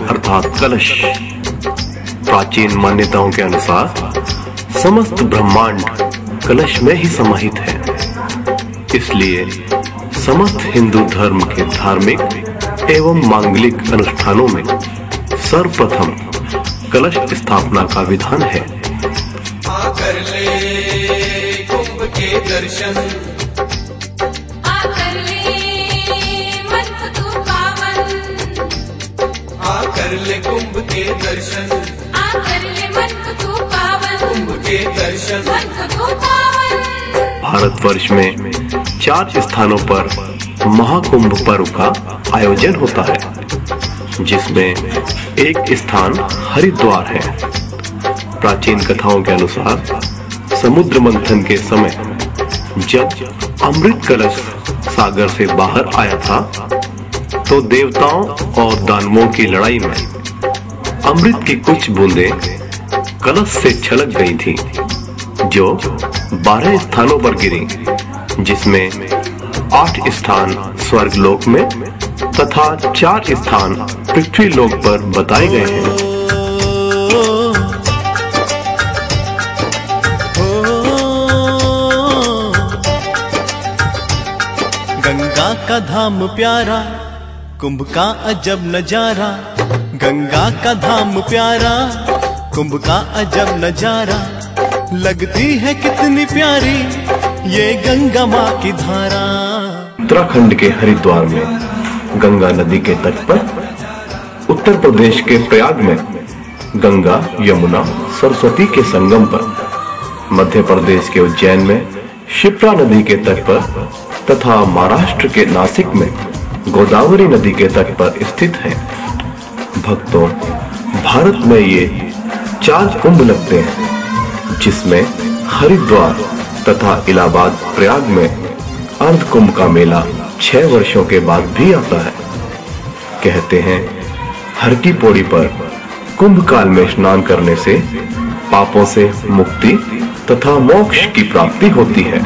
अर्थात कलश। प्राचीन मान्यताओं के अनुसार समस्त ब्रह्मांड कलश में ही समाहित है। इसलिए समस्त हिंदू धर्म के धार्मिक एवं मांगलिक अनुष्ठानों में सर्वप्रथम कलश स्थापना का विधान है। आकर ले कुंभ के दर्शन, आकर ले मन को तू पावन, आकर ले कुंभ के दर्शन, आकर ले मन को तू पावन, कुंभ के दर्शन मन को तू पावन। भारतवर्ष में 4 स्थानों पर महाकुंभ पर्व का आयोजन होता है, जिसमें एक स्थान हरिद्वार है। प्राचीन कथाओं के अनुसार समुद्र मंथन के समय जब अमृत कलश सागर से बाहर आया था, तो देवताओं और दानवों की लड़ाई में अमृत की कुछ बूंदें कलश से छलक गई थी, जो 12 स्थानों पर गिरी, जिसमें 8 स्थान स्वर्गलोक में तथा 4 स्थान पृथ्वी लोक पर बताए गए हैं। गंगा का धाम प्यारा, कुंभ का अजब नजारा। गंगा का धाम प्यारा, कुंभ का अजब नजारा। लगती है कितनी प्यारी ये गंगा माँ की धारा। उत्तराखंड के हरिद्वार में गंगा नदी के तट पर, उत्तर प्रदेश के प्रयाग में गंगा यमुना सरस्वती के संगम पर, मध्य प्रदेश के उज्जैन में शिप्रा नदी के तट पर तथा महाराष्ट्र के नासिक में गोदावरी नदी के तट पर स्थित है। भक्तों, भारत में ये 4 कुंभ लगते हैं, जिसमें हरिद्वार तथा इलाहाबाद प्रयाग में अर्ध कुंभ का मेला 6 वर्षों के बाद भी आता है। कहते हैं हर की पौड़ी पर कुंभ काल में स्नान करने से पापों से मुक्ति तथा मोक्ष की प्राप्ति होती है।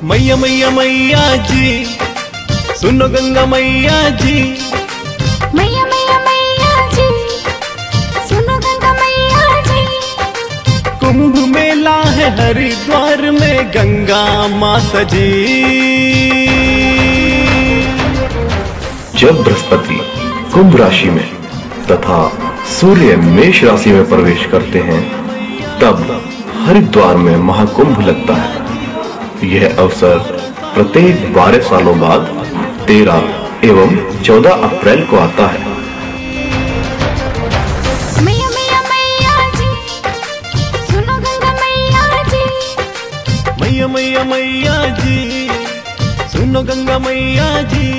मैया मैया मैया जी, सुनो गंगा मैया जी। मैया मैया मैया जी, सुनो गंगा मैया जी। कुंभ मेला है हरिद्वार में, गंगा माँ सजी। जब बृहस्पति कुंभ राशि में तथा सूर्य मेष राशि में प्रवेश करते हैं, तब हरिद्वार में महाकुंभ लगता है। यह अवसर प्रत्येक 12 सालों बाद 13 एवं 14 अप्रैल को आता है। मैया मैया मैया जी, सुनो गंगा मैया जी। मैया मैया मैया जी, सुनो गंगा मैया जी।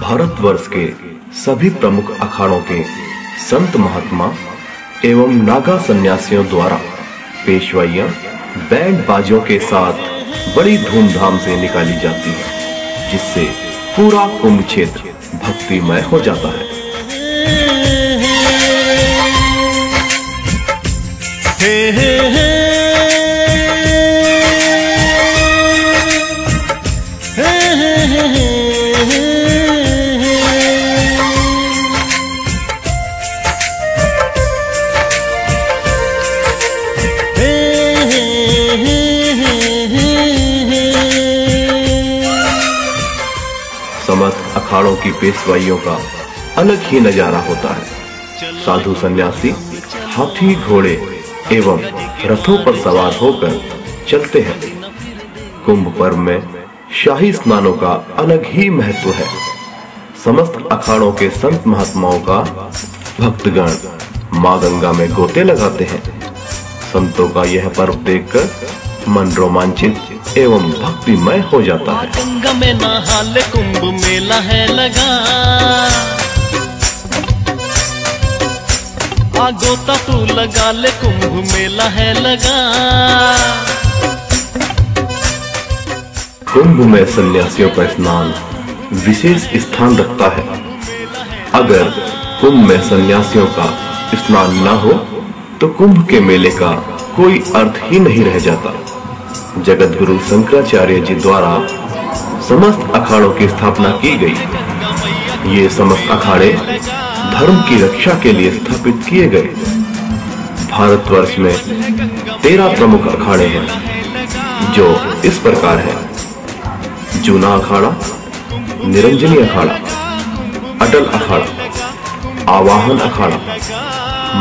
भारतवर्ष के सभी प्रमुख अखाड़ों के संत महात्मा एवं नागा सन्यासियों द्वारा पेशवाइयां बैंड बाजों के साथ बड़ी धूमधाम से निकाली जाती है, जिससे पूरा कुंभ क्षेत्र भक्तिमय हो जाता है। हे हे हे समस्त अखाड़ों की पेशवाइयों का अलग ही नजारा होता है। साधु सन्यासी हाथी घोड़े एवं रथों पर सवार होकर चलते हैं। कुंभ पर्व में शाही स्नानों का अलग ही महत्व है। समस्त अखाड़ों के संत महात्माओं का भक्तगण मां गंगा में गोते लगाते हैं। संतों का यह पर्व देखकर मन रोमांचित एवं भक्तिमय हो जाता है। गंगा में नहा ले, कुंभ मेला है लगा। आ गोता तू लगा ले, कुंभ मेला है लगा। कुंभ में सन्यासियों का स्नान विशेष स्थान रखता है। अगर कुंभ में सन्यासियों का स्नान न हो तो कुंभ के मेले का कोई अर्थ ही नहीं रह जाता। जगत गुरु शंकराचार्य जी द्वारा समस्त अखाड़ों की स्थापना की गई। ये समस्त अखाड़े धर्म की रक्षा के लिए स्थापित किए गए। भारतवर्ष में 13 प्रमुख अखाड़े हैं, जो इस प्रकार है: जूना अखाड़ा, निरंजनी अखाड़ा, अटल अखाड़ा, आवाहन अखाड़ा,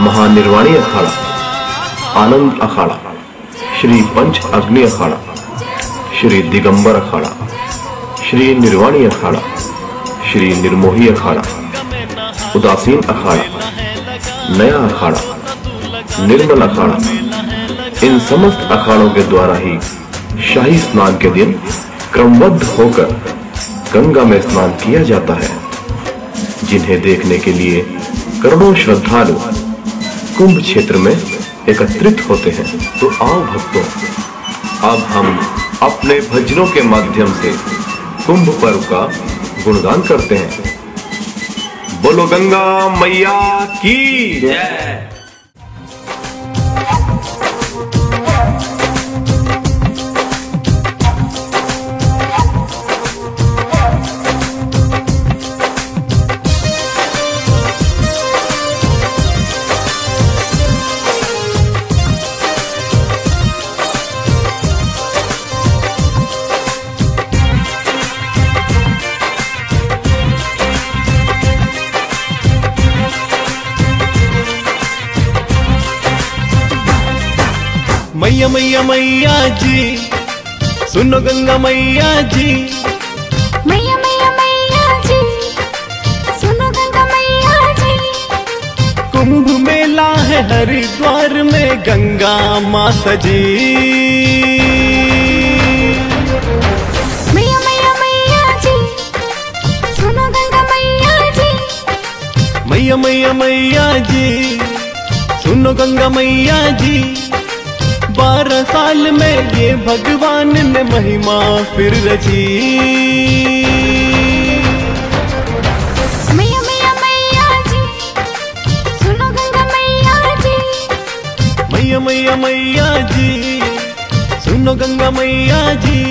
महानिर्वाणी अखाड़ा, आनंद अखाड़ा, श्री पंच अग्नि अखाड़ा, श्री दिगंबर अखाड़ा, श्री निर्वाणी अखाड़ा, श्री निर्मोही अखाड़ा, उदासीन अखाड़ा, नया अखाड़ा, निर्मल अखाड़ा। इन समस्त अखाड़ों के द्वारा ही शाही स्नान के दिन क्रमबद्ध होकर गंगा में स्नान किया जाता है, जिन्हें देखने के लिए करोड़ों श्रद्धालु कुंभ क्षेत्र में एकत्रित होते हैं। तो आओ भक्तों, अब हम अपने भजनों के माध्यम से कुंभ पर्व का गुणगान करते हैं। बोलो गंगा मैया की जय। मैया मैया मैया जी, सुनो गंगा मैया जी। मैया मैया मैया जी, सुनो गंगा मैया जी। कुंभ मेला है हरिद्वार में गंगा माँ सजी। मैया मैया मैया जी, सुनो गंगा मैया जी। मैया मैया मैया जी, सुनो गंगा मैया जी। 12 साल में ये भगवान ने महिमा फिर रची। मैया मैया मैया जी, सुनो गंगा मैया जी। मैया मैया मैया जी, सुनो गंगा मैया जी।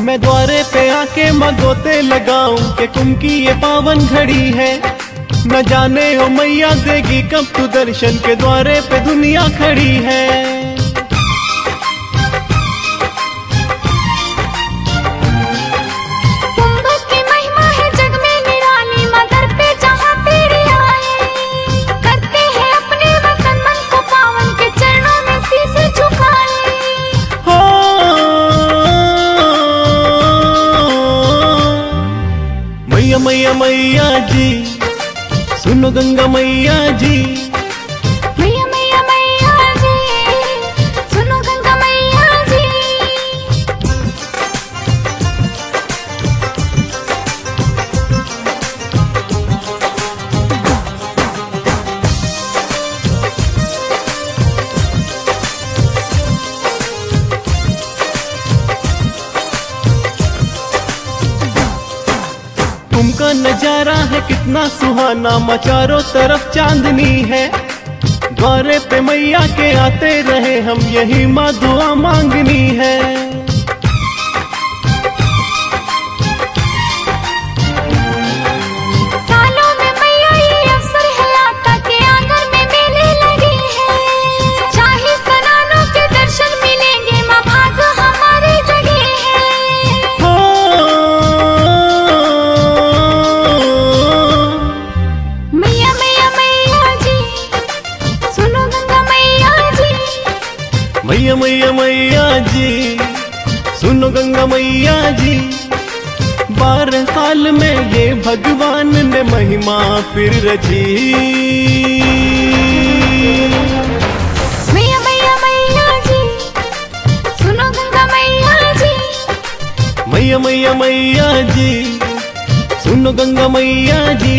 मैं द्वारे पे आके मगोते लगाऊं कि कुंभ की ये पावन घड़ी है। न जाने हो मैया देगी कब तू दर्शन, के द्वारे पे दुनिया खड़ी है। कुंभ की महिमा है जग में निराली, मदर पे जहाँ तेरे आए। करते हैं अपने वतन मन को पावन, के चरणों में शीश झुकाए। हो मैया मैया मैया जी, सुनो गंगा मैया जी। मैया मैया मैया जी, सुनो गंगा मैया जी। कुंभ का नजारा है कितना सुहाना, माँ चारों तरफ चांदनी है। द्वारे पे मैया के आते रहे हम, यही माँ दुआ मांगनी है। सालों में मैया ये अवसर है आता, के आंगन में मेले लगे हैं। शाही स्नानों के दर्शन मिलेंगे, माँ भाग हमारे जगे हैं। हो मैया मैया मैया जी, सुनो गंगा मैया जी। मैया मैया मैया जी, सुनो गंगा मैया जी। 12 साल में ये भगवान ने महिमा फिर रची। मैया मैया मैया मैया मैया मैया जी, सुनो गंगा मैया जी,